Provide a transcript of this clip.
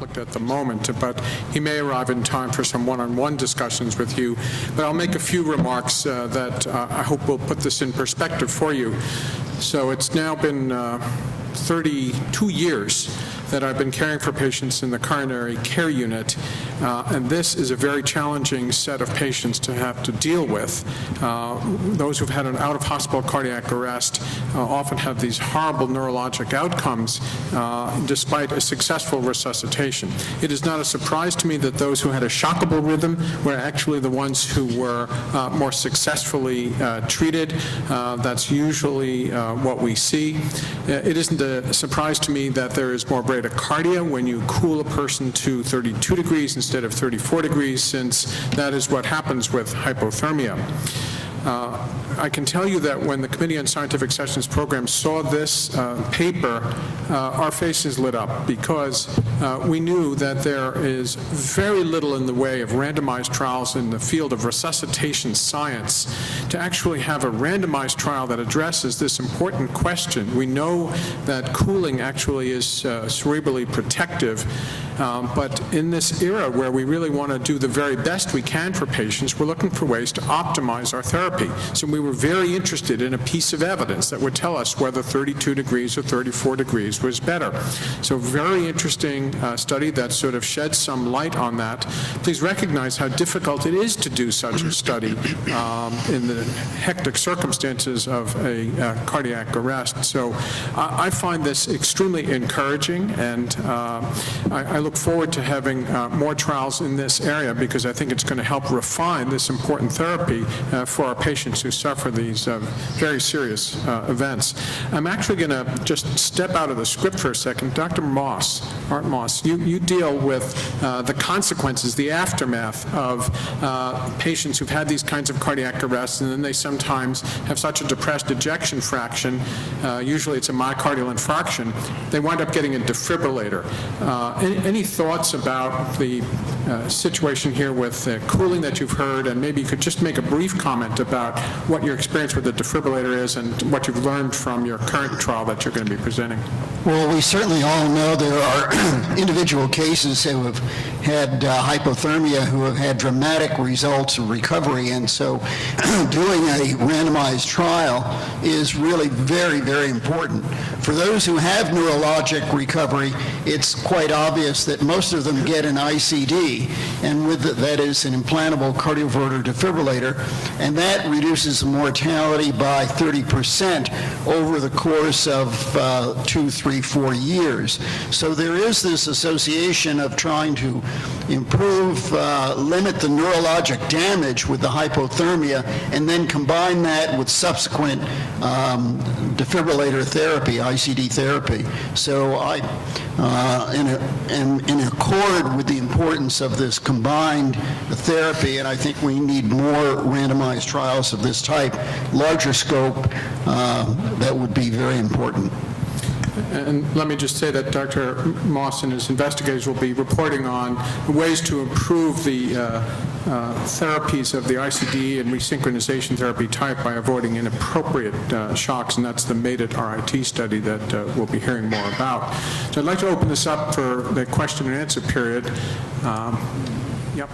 conflict at the moment, but he may arrive in time for some one-on-one discussions with you. But I'll make a few remarks that I hope will put this in perspective for you. So it's now been 32 years that I've been caring for patients in the coronary care unit, and this is a very challenging set of patients to have to deal with. Those who've had an out-of-hospital cardiac arrest often have these horrible neurologic outcomes despite a successful resuscitation. It is not a surprise to me that those who had a shockable rhythm were actually the ones who were more successfully treated. That's usually what we see. It isn't a surprise to me that there is more bradycardia when you cool a person to 32 degrees instead of 34 degrees, since that is what happens with hypothermia. I can tell you that when the Committee on Scientific Sessions program saw this paper, our faces lit up, because we knew that there is very little in the way of randomized trials in the field of resuscitation science to actually have a randomized trial that addresses this important question. We know that cooling actually is cerebrally protective, but in this era where we really want to do the very best we can for patients, we're looking for ways to optimize our therapy. So we were very interested in a piece of evidence that would tell us whether 32 degrees or 34 degrees was better. So very interesting study that sort of sheds some light on that. Please recognize how difficult it is to do such a study in the hectic circumstances of a cardiac arrest. So I find this extremely encouraging, and I look forward to having more trials in this area, because I think it's going to help refine this important therapy for our patients who suffer these very serious events. I'm actually going to just step out of the script for a second. Dr. Moss, Art Moss, you deal with the consequences, the aftermath of patients who've had these kinds of cardiac arrests, and then they sometimes have such a depressed ejection fraction, usually it's a myocardial infarction, they wind up getting a defibrillator. Any thoughts about the situation here with cooling that you've heard, and maybe you could just make a brief comment about what your experience with the defibrillator is and what you've learned from your current trial that you're going to be presenting? Well, we certainly all know there are individual cases who have had hypothermia who have had dramatic results of recovery, and so doing a randomized trial is really very, very important. For those who have neurologic recovery, it's quite obvious that most of them get an ICD, and that is an implantable cardioverter defibrillator, and that reduces the mortality by 30% over the course of 2, 3, 4 years. So there is this association of trying to improve, limit the neurologic damage with the hypothermia, and then combine that with subsequent defibrillator therapy, ICD therapy. So in accord with the importance of this combined therapy, and I think we need more randomized trials of this type, larger scope, that would be very important. And let me just say that Dr. Moss and his investigators will be reporting on ways to improve the therapies of the ICD and resynchronization therapy type by avoiding inappropriate shocks, and that's the MADE-IT RIT study that we'll be hearing more about. So I'd like to open this up for the question and answer period. Yep.